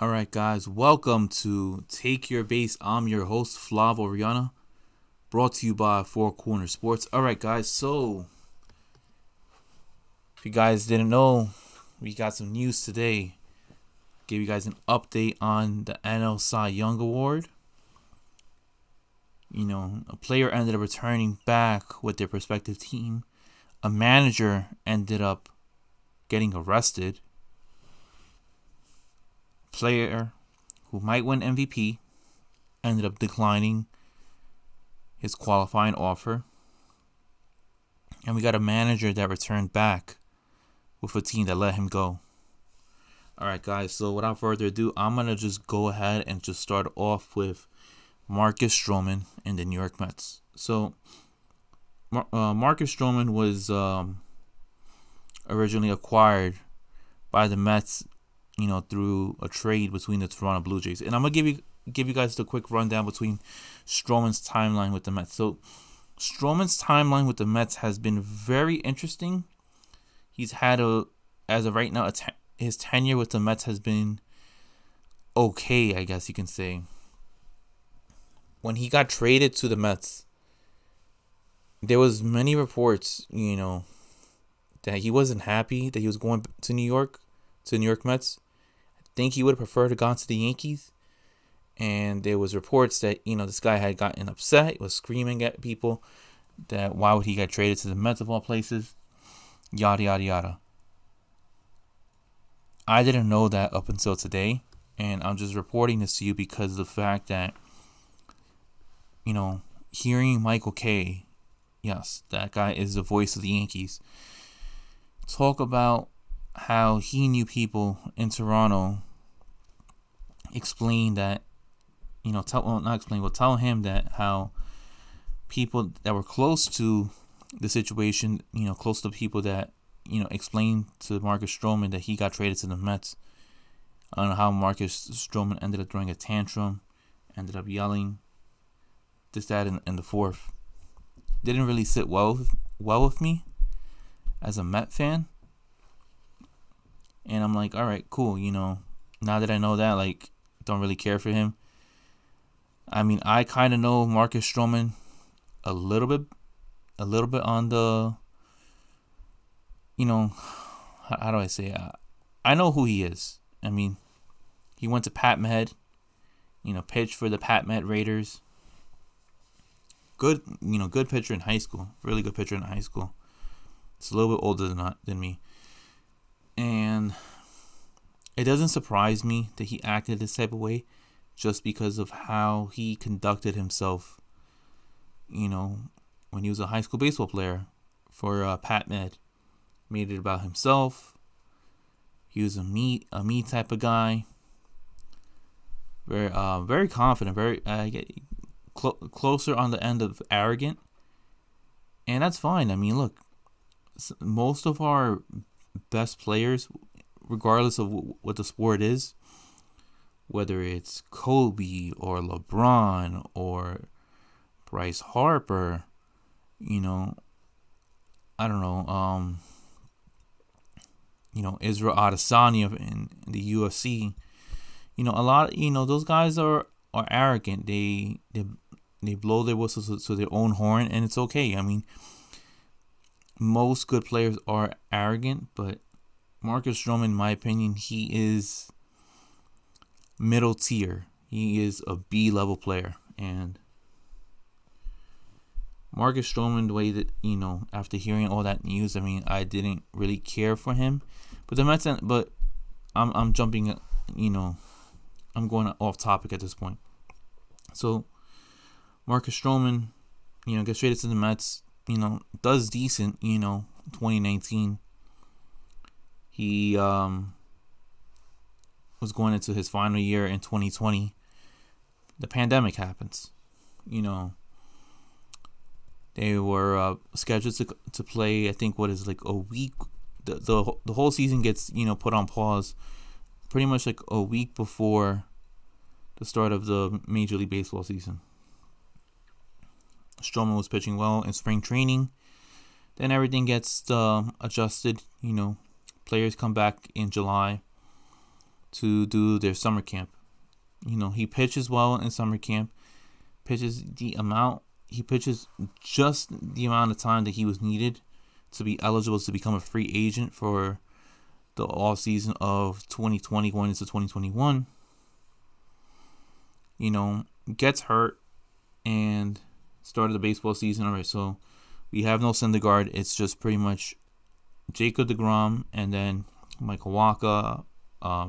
All right, guys, welcome to Take Your Base. I'm your host, Flav Oriana, brought to you by Four Corner Sports. All right, guys, so if you guys didn't know, we got some news today. Give you guys an update on the NL Cy Young Award. A player ended up returning back with their respective team. A manager ended up getting arrested. Player who might win MVP ended up declining his qualifying offer. And we got a manager that returned back with a team that let him go. Alright, guys, so without further ado, I'm going to just go ahead and just start off with Marcus Stroman and the New York Mets. So, Marcus Stroman was originally acquired by the Mets, through a trade between the Toronto Blue Jays. And I'm going to give you guys the quick rundown between Stroman's timeline with the Mets. So, Stroman's timeline with the Mets has been very interesting. He's had as of right now, his tenure with the Mets has been okay, I guess you can say. When he got traded to the Mets, there was many reports, that he wasn't happy that he was going to New York Mets. I think he would have preferred to gone to the Yankees. And there was reports that, this guy had gotten upset, was screaming at people that why would he get traded to the Mets of all places, yada, yada, yada. I didn't know that up until today, and I'm just reporting this to you because of the fact that, hearing Michael Kay, yes, that guy is the voice of the Yankees, talk about how he knew people in Toronto explain that, tell him that how people that were close to the situation, close to people that, explained to Marcus Stroman that he got traded to the Mets, on how Marcus Stroman ended up throwing a tantrum, ended up yelling, this, that, and the fourth. Didn't really sit well with me as a Met fan. And I'm like, all right, cool, now that I know that, don't really care for him. I mean, I kind of know Marcus Stroman a little bit on the, how do I say? I know who he is. I mean, he went to Pat Med, pitched for the Pat Med Raiders. Good, good pitcher in high school. Really good pitcher in high school. It's a little bit older than me. And it doesn't surprise me that he acted this type of way just because of how he conducted himself, when he was a high school baseball player for Pat Med. Made it about himself. He was a me type of guy. Very confident, very closer on the end of arrogant. And that's fine. I mean, look, most of our best players, regardless of what the sport is, whether it's Kobe or LeBron or Bryce Harper, I don't know, Israel Adesanya in the UFC, a lot, those guys are arrogant. They blow their whistles to their own horn, and it's okay. I mean, most good players are arrogant, but Marcus Stroman, in my opinion, he is middle tier. He is a B-level player. And Marcus Stroman, the way that, after hearing all that news, I mean, I didn't really care for him. But the Mets, I'm jumping, I'm going off topic at this point. So, Marcus Stroman, gets traded to the Mets, does decent, 2019. He was going into his final year in 2020. The pandemic happens. They were scheduled to play, I think, a week. The whole season gets, put on pause pretty much a week before the start of the Major League Baseball season. Stroman was pitching well in spring training. Then everything gets adjusted. Players come back in July. to do their summer camp. He pitches well in summer camp. He pitches just the amount of time that he was needed to be eligible to become a free agent for the off season of 2020 going into 2021. Gets hurt and started the baseball season. All right, so we have no Syndergaard. It's just pretty much Jacob deGrom and then Michael Wacha,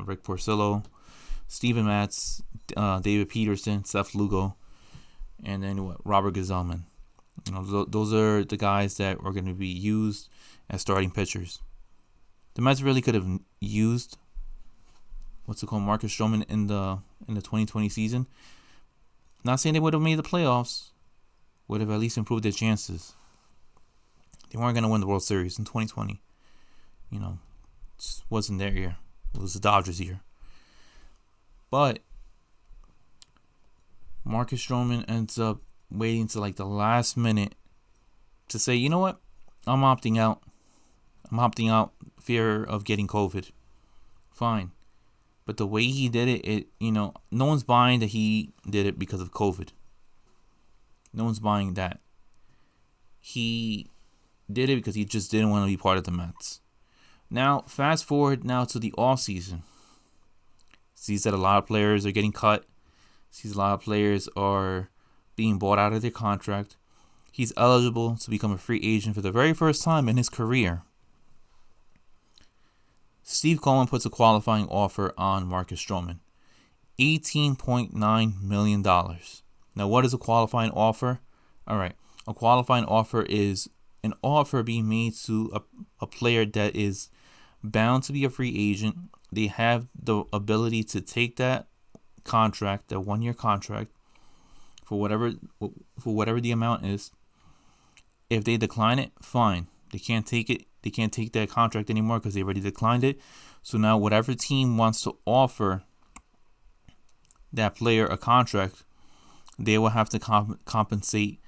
Rick Porcello, Steven Matz, David Peterson, Seth Lugo, and then Robert Gsellman. Those are the guys that are going to be used as starting pitchers. The Mets really could have used Marcus Stroman in the 2020 season. Not saying they would have made the playoffs, would have at least improved their chances. They weren't going to win the World Series in 2020. Just wasn't their year. It was the Dodgers' year. But Marcus Stroman ends up waiting to the last minute to say, you know what? I'm opting out. Fear of getting COVID. Fine. But the way he did it, no one's buying that he did it because of COVID. No one's buying that. He did it because he just didn't want to be part of the Mets. Now, fast forward now to the off season. Sees that a lot of players are getting cut. Sees a lot of players are being bought out of their contract. He's eligible to become a free agent for the very first time in his career. Steve Cohen puts a qualifying offer on Marcus Stroman. $18.9 million. Now, what is a qualifying offer? All right. A qualifying offer is an offer being made to a player that is bound to be a free agent. They have the ability to take that contract, that 1-year contract, for whatever the amount is. If they decline it, fine. They can't take it. They can't take that contract anymore because they already declined it. So now whatever team wants to offer that player a contract, they will have to compensate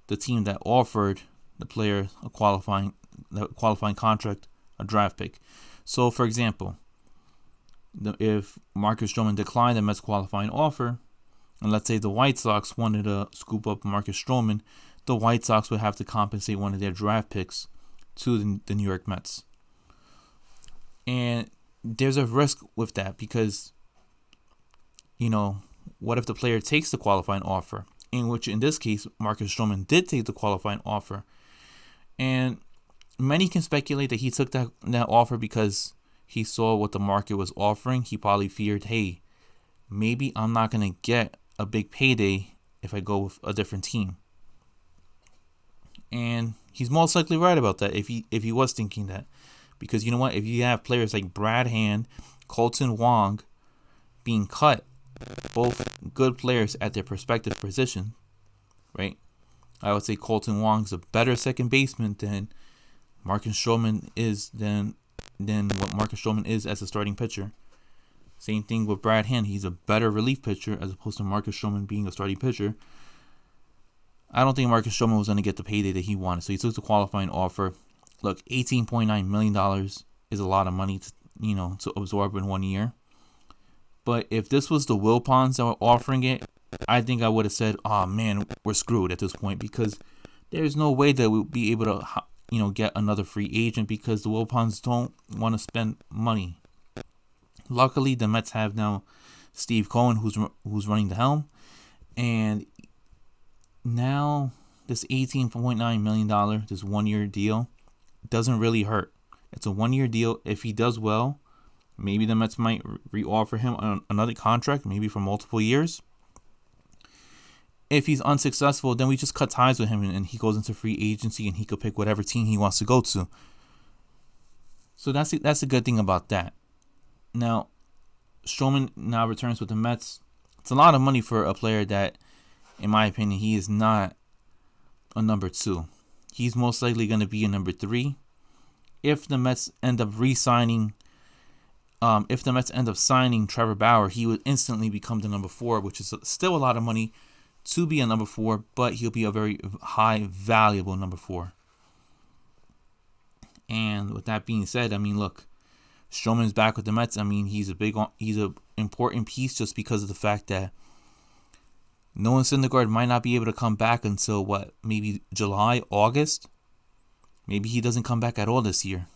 the team that offered the player a qualifying contract, a draft pick. So, for example, if Marcus Stroman declined the Mets qualifying offer, and let's say the White Sox wanted to scoop up Marcus Stroman, the White Sox would have to compensate one of their draft picks to the New York Mets. And there's a risk with that because, what if the player takes the qualifying offer? In this case, Marcus Stroman did take the qualifying offer. And many can speculate that he took that offer because he saw what the market was offering. He probably feared, hey, maybe I'm not going to get a big payday if I go with a different team. And he's most likely right about that if he was thinking that. Because you know what? If you have players like Brad Hand, Colton Wong being cut, both good players at their respective position, right? I would say Colton Wong's a better second baseman than Marcus Stroman is than what Marcus Stroman is as a starting pitcher. Same thing with Brad Hand. He's a better relief pitcher as opposed to Marcus Stroman being a starting pitcher. I don't think Marcus Stroman was going to get the payday that he wanted. So he took the qualifying offer. Look, $18.9 million is a lot of money to absorb in 1 year. But if this was the Wilpons that were offering it, I think I would have said, oh man, we're screwed at this point because there's no way that we'll be able to get another free agent because the Wilpons don't want to spend money. Luckily, the Mets have now Steve Cohen who's running the helm. And now this $18.9 million, this 1 year deal, doesn't really hurt. It's a 1 year deal. If he does well, maybe the Mets might re-offer him another contract, maybe for multiple years. If he's unsuccessful, then we just cut ties with him and he goes into free agency and he could pick whatever team he wants to go to. So that's a good thing about that. Now, Stroman now returns with the Mets. It's a lot of money for a player that, in my opinion, he is not a number 2. He's most likely going to be a number 3. If the Mets end up signing Trevor Bauer, he would instantly become the number 4, which is still a lot of money to be a number 4, but he'll be a very high, valuable number 4. And with that being said, look, Stroman's back with the Mets. I mean, he's a important piece just because of the fact that Noah Syndergaard might not be able to come back until maybe July, August. Maybe he doesn't come back at all this year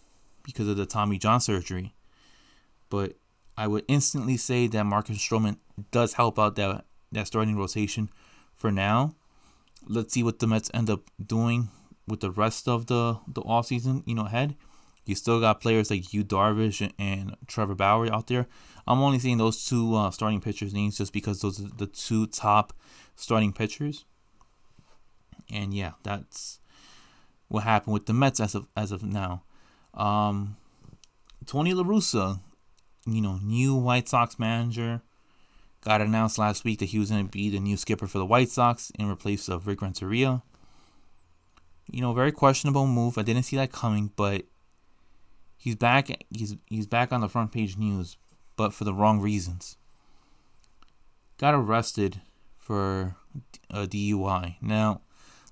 because of the Tommy John surgery. But I would instantly say that Marcus Stroman does help out that starting rotation for now. Let's see what the Mets end up doing with the rest of the offseason, ahead. You still got players like Yu Darvish and Trevor Bauer out there. I'm only saying those two starting pitchers' names just because those are the two top starting pitchers. And yeah, that's what happened with the Mets as of now. Tony LaRusa, new White Sox manager, got announced last week that he was going to be the new skipper for the White Sox in replace of Rick Renteria. Very questionable move. I didn't see that coming, but he's back. He's back on the front page news, but for the wrong reasons. Got arrested for a DUI. Now,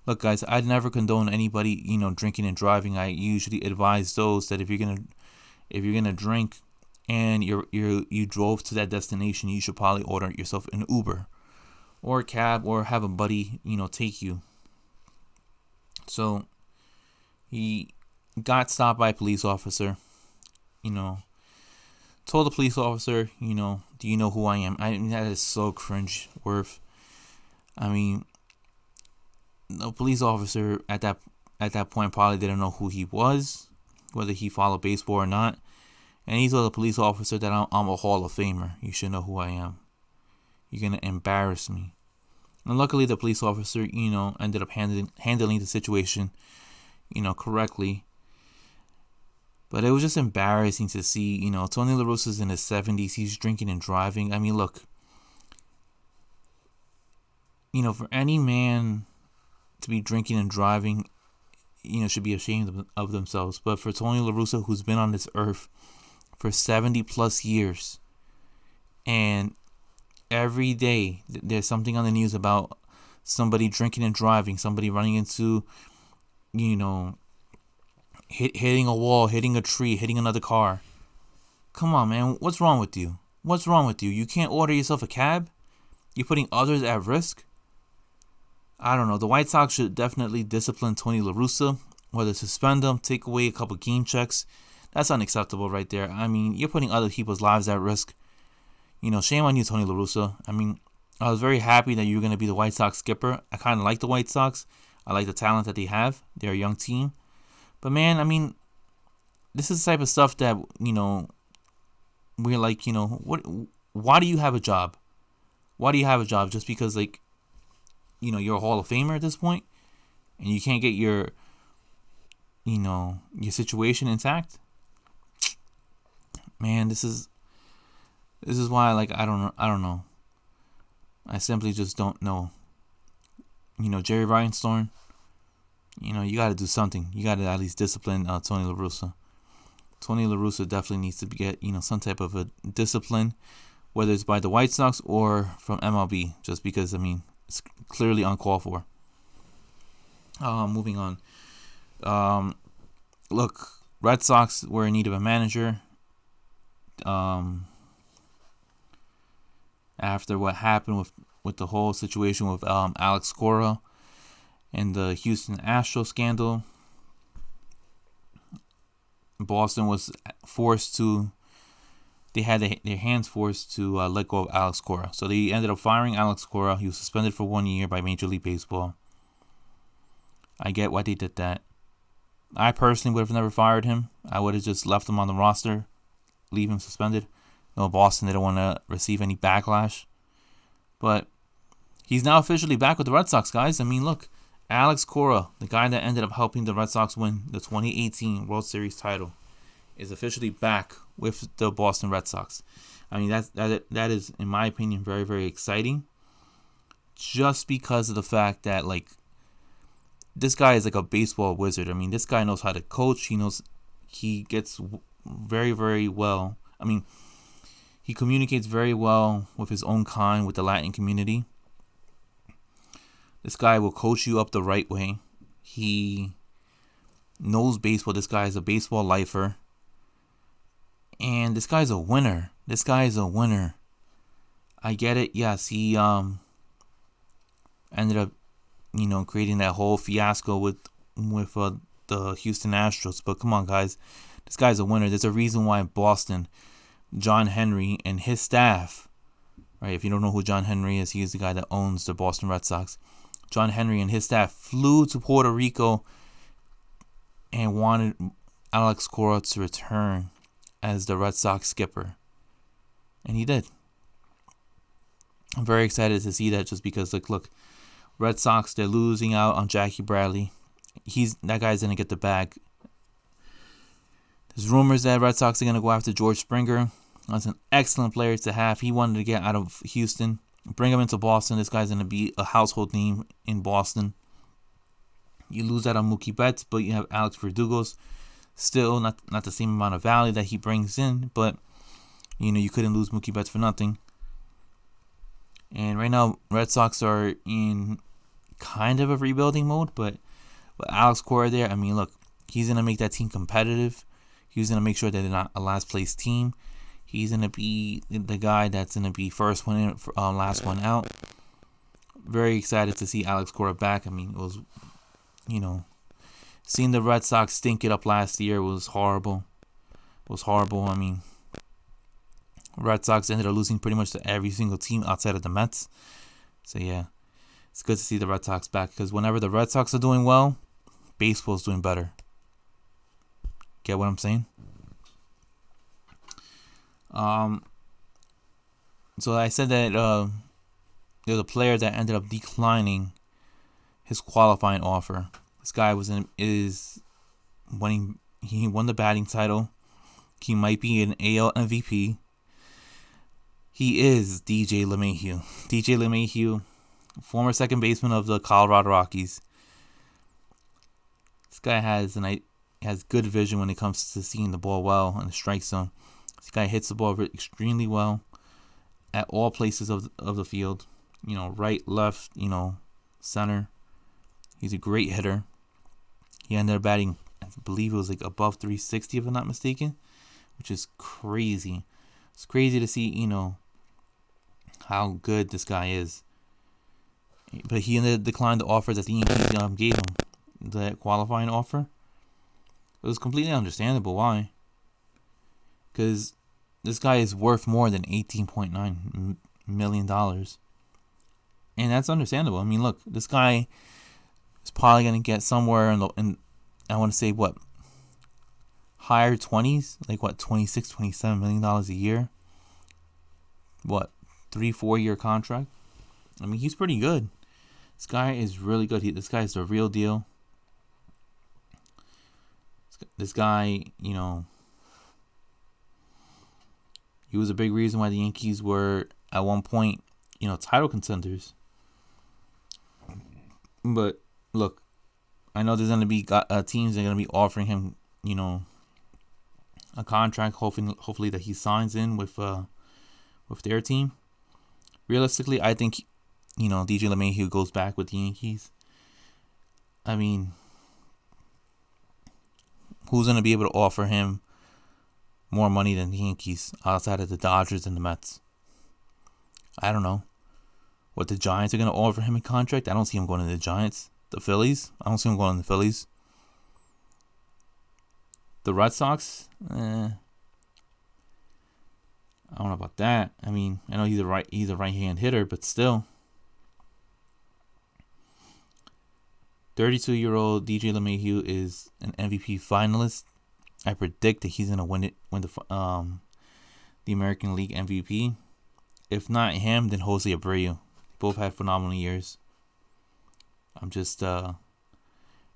look, guys, I'd never condone anybody, drinking and driving. I usually advise those that if you're gonna drink and you drove to that destination, you should probably order yourself an Uber or a cab or have a buddy, take you. So he got stopped by a police officer, told the police officer, do you know who I am? That is so cringe worth. I mean, the police officer at that point probably didn't know who he was, whether he followed baseball or not. And he told the police officer that I'm a Hall of Famer. You should know who I am. You're going to embarrass me. And luckily, the police officer, ended up handling the situation, correctly. But it was just embarrassing to see, Tony LaRusa's in his 70s. He's drinking and driving. I mean, look, for any man to be drinking and driving, should be ashamed of themselves. But for Tony LaRusa, who's been on this earth for 70 plus years, and every day there's something on the news about somebody drinking and driving, somebody running into, hitting a wall, hitting a tree, hitting another car. Come on, man. What's wrong with you? What's wrong with you? You can't order yourself a cab? You're putting others at risk? I don't know. The White Sox should definitely discipline Tony LaRusa, whether suspend him, take away a couple game checks. That's unacceptable right there. I mean, you're putting other people's lives at risk. Shame on you, Tony LaRusa. I mean, I was very happy that you were going to be the White Sox skipper. I kind of like the White Sox. I like the talent that they have. They're a young team. But, man, I mean, this is the type of stuff that, we're like, why do you have a job? Why do you have a job? Just because, you're a Hall of Famer at this point and you can't get your situation intact? Man, this is why, I don't know. I simply just don't know. Jerry Reinstorm, you got to do something. You got to at least discipline Tony LaRusa. Tony LaRusa definitely needs to get, some type of a discipline, whether it's by the White Sox or from MLB, just because, it's clearly uncalled for. Moving on. Look, Red Sox were in need of a manager. After what happened with the whole situation with Alex Cora and the Houston Astros scandal, Boston was forced to. They had their hands forced to let go of Alex Cora. So they ended up firing Alex Cora. He was suspended for 1 year by Major League Baseball. I get why they did that. I personally would have never fired him. I would have just left him on the roster, leave him suspended. No, Boston didn't want to receive any backlash. But he's now officially back with the Red Sox, guys. Look, Alex Cora, the guy that ended up helping the Red Sox win the 2018 World Series title, is officially back with the Boston Red Sox. That is, in my opinion, very, very exciting. Just because of the fact that, this guy is like a baseball wizard. This guy knows how to coach. He gets very, very well. He communicates very well with his own kind, with the Latin community. This guy will coach you up the right way. He knows baseball. This guy is a baseball lifer. And this guy's a winner. This guy is a winner. I get it. Yes, he ended up, creating that whole fiasco with the Houston Astros. But come on, guys, this guy's a winner. There's a reason why Boston, John Henry and his staff, right? If you don't know who John Henry is, he is the guy that owns the Boston Red Sox. John Henry and his staff flew to Puerto Rico and wanted Alex Cora to return as the Red Sox skipper. And he did. I'm very excited to see that, just because, look, Red Sox, they're losing out on Jackie Bradley. That guy's going to get the bag. There's rumors that Red Sox are going to go after George Springer. That's an excellent player to have. He wanted to get out of Houston, bring him into Boston. This guy's going to be a household name in Boston. You lose out on Mookie Betts, but you have Alex Verdugo's. Still not the same amount of value that he brings in, but you couldn't lose Mookie Betts for nothing. And right now, Red Sox are in kind of a rebuilding mode, but with Alex Cora there, look, he's going to make that team competitive. He's going to make sure that they're not a last place team. He's going to be the guy that's going to be first one in, last one out. Very excited to see Alex Cora back. It was, seeing the Red Sox stink it up last year was horrible. Red Sox ended up losing pretty much to every single team outside of the Mets. So, yeah, it's good to see the Red Sox back, because whenever the Red Sox are doing well, baseball's doing better. Get what I'm saying? So I said that there's a player that ended up declining his qualifying offer. This guy he won the batting title. He might be an AL MVP. He is DJ LeMahieu. DJ LeMahieu, former second baseman of the Colorado Rockies. This guy has good vision when it comes to seeing the ball well in the strike zone. This guy hits the ball extremely well at all places of the field. Right, left, center. He's a great hitter. He ended up batting, I believe it was above 360 if I'm not mistaken, which is crazy. It's crazy to see, how good this guy is. But he ended up declining the offer that the Yankees gave him, the qualifying offer. It was completely understandable why. Because this guy is worth more than $18.9 million. And that's understandable. Look, this guy is probably going to get somewhere in I want to say, higher 20s? $26, $27 million a year? 3-4 year contract? He's pretty good. This guy is really good. This guy is the real deal. This guy, he was a big reason why the Yankees were, at one point, title contenders. But, look, I know there's going to be teams that are going to be offering him, a contract, hopefully that he signs in with their team. Realistically, I think, DJ LeMahieu goes back with the Yankees. Who's going to be able to offer him more money than the Yankees outside of the Dodgers and the Mets? I don't know. What, the Giants are going to offer him a contract? I don't see him going to the Giants. The Phillies? I don't see him going to the Phillies. The Red Sox? I don't know about that. I know he's a right-hand hitter, but still. 32-year-old DJ LeMahieu is an MVP finalist. I predict that he's gonna win the American League MVP. If not him, then Jose Abreu. Both had phenomenal years. I'm just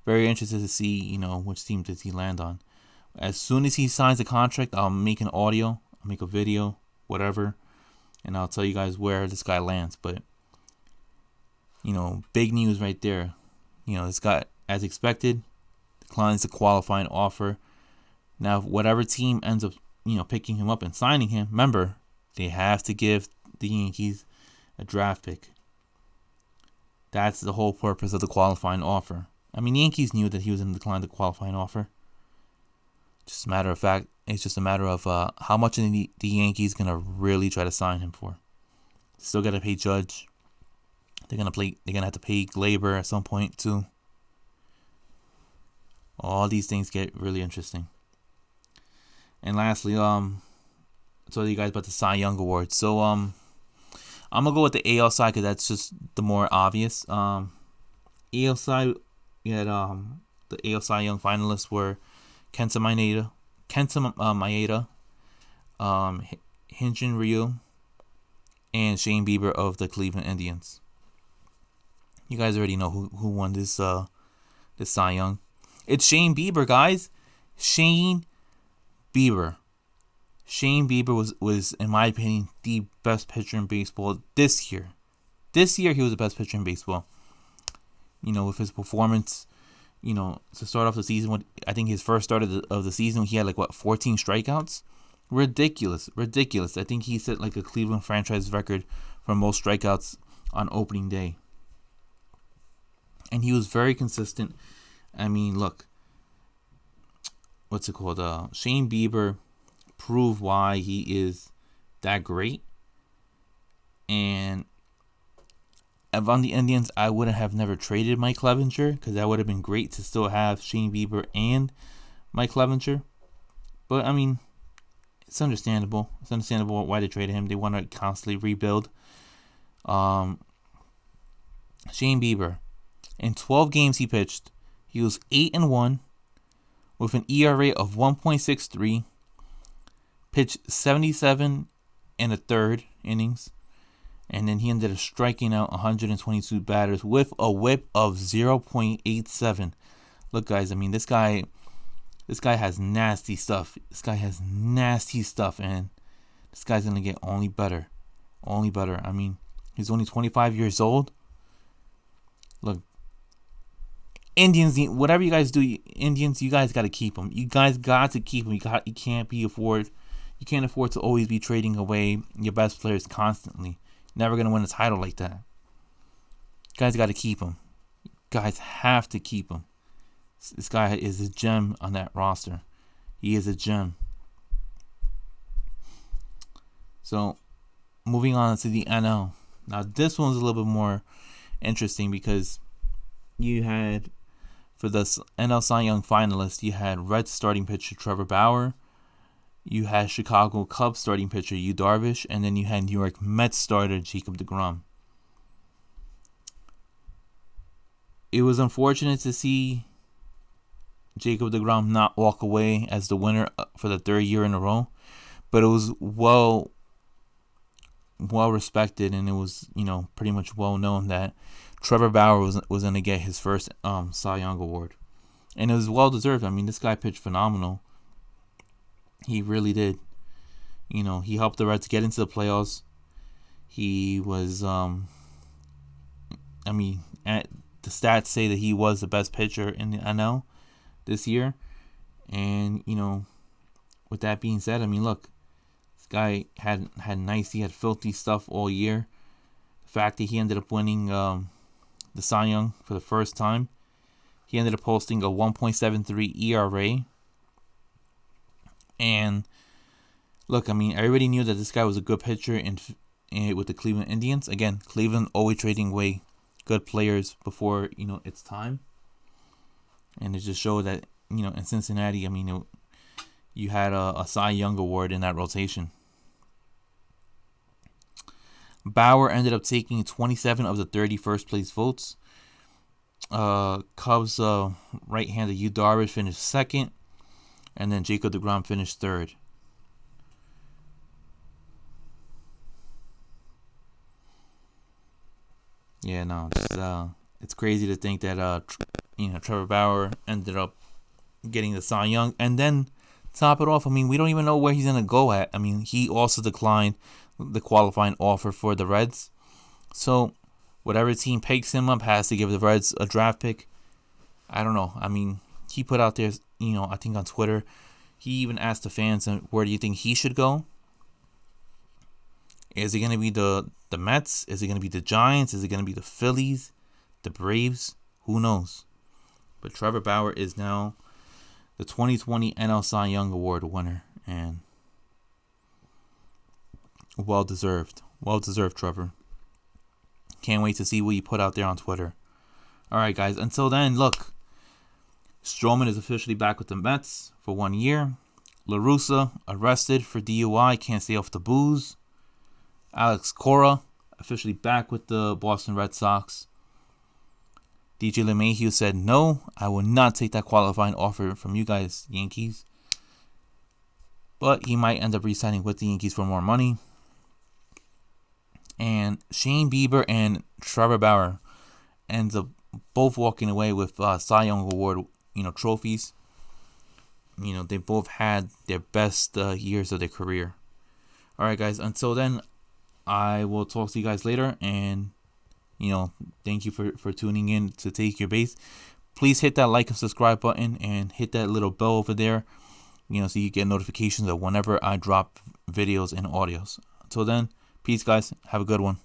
very interested to see which team does he land on. As soon as he signs the contract, I'll make an audio, I'll make a video, whatever, and I'll tell you guys where this guy lands. But big news right there. This guy, as expected, declines the qualifying offer. Now, whatever team ends up, picking him up and signing him, remember, they have to give the Yankees a draft pick. That's the whole purpose of the qualifying offer. The Yankees knew that he was going to decline the qualifying offer. Just a matter of fact, It's just a matter of how much the Yankees gonna really try to sign him for. Still gotta pay Judge. They're gonna have to pay Glaber at some point too. All these things get really interesting. And lastly, so you guys about the Cy Young Award. So I'm gonna go with the AL side because that's just the more obvious. AL side, you had the AL Cy Young finalists were Kenta Maeda, Hyun-jin Ryu, and Shane Bieber of the Cleveland Indians. You guys already know who won this Cy Young. It's Shane Bieber, guys. Shane Bieber. Shane Bieber was, in my opinion, the best pitcher in baseball this year. This year, he was the best pitcher in baseball. With his performance, to start off the season, I think his first start of the season, he had 14 strikeouts? Ridiculous. I think he set a Cleveland franchise record for most strikeouts on opening day. And he was very consistent. I mean, look, what's it called? Shane Bieber proved why he is that great. And if I'm the Indians, I wouldn't have never traded Mike Clevenger because that would have been great to still have Shane Bieber and Mike Clevenger. But, I mean, it's understandable. It's understandable why they traded him. They want to constantly rebuild. Shane Bieber, in 12 games he pitched, he was 8-1 with an ERA of 1.63, pitched 77 and a third innings, and then he ended up striking out 122 batters with a whip of 0.87. Look, guys, I mean, this guy has nasty stuff. And this guy's gonna get only better. I mean, he's only 25 years old. Look, Indians, whatever you guys do, Indians, you guys got to keep him. You guys got to keep him. You can't afford to always be trading away your best players constantly. You're never gonna win a title like that. You guys got to keep him. You guys have to keep him. This guy is a gem on that roster. He is a gem. So, moving on to the NL. Now, this one's a little bit more interesting because you had, for the NL Cy Young finalists, you had Reds starting pitcher Trevor Bauer, you had Chicago Cubs starting pitcher Yu Darvish, and then you had New York Mets starter Jacob deGrom. It was unfortunate to see Jacob deGrom not walk away as the winner for the third year in a row, but it was well respected, and it was pretty much well known that Trevor Bauer was going to get his first Cy Young award, and it was well deserved. I mean, this guy pitched phenomenal. He really did. He helped the Reds get into the playoffs. He was the stats say that he was the best pitcher in the NL this year. And, with that being said, I mean, look, this guy had filthy stuff all year. The fact that he ended up winning the Cy Young for the first time, he ended up posting a 1.73 ERA. And look, I mean, everybody knew that this guy was a good pitcher with the Cleveland Indians. Again, Cleveland always trading away good players before it's time. And it just showed that, in Cincinnati, I mean, you had a Cy Young award in that rotation. Bauer ended up taking 27 of the 30 first place votes. Cubs right-hander Yu Darvish finished second. And then Jacob deGrom finished third. Yeah, no, it's crazy to think that Trevor Bauer ended up getting the Cy Young, and then top it off, I mean, we don't even know where he's gonna go at. I mean, he also declined the qualifying offer for the Reds, so whatever team picks him up has to give the Reds a draft pick. I don't know. I mean, he put out there, I think on Twitter, he even asked the fans, where do you think he should go? Is it going to be the Mets? Is it going to be the Giants? Is it going to be the Phillies? The Braves? Who knows? But Trevor Bauer is now the 2020 NL Cy Young Award winner. and well deserved. Well deserved, Trevor. Can't wait to see what you put out there on Twitter. Alright, guys. Until then, look. Stroman is officially back with the Mets for 1 year. LaRusa arrested for DUI. Can't stay off the booze. Alex Cora officially back with the Boston Red Sox. DJ LeMahieu said, no, I will not take that qualifying offer from you guys, Yankees. But he might end up re-signing with the Yankees for more money. And Shane Bieber and Trevor Bauer ends up both walking away with Cy Young Award, trophies. They both had their best years of their career. Alright, guys, until then, I will talk to you guys later. And, thank you for tuning in to Take Your Base. Please hit that like and subscribe button and hit that little bell over there, so you get notifications of whenever I drop videos and audios. Until then, peace, guys. Have a good one.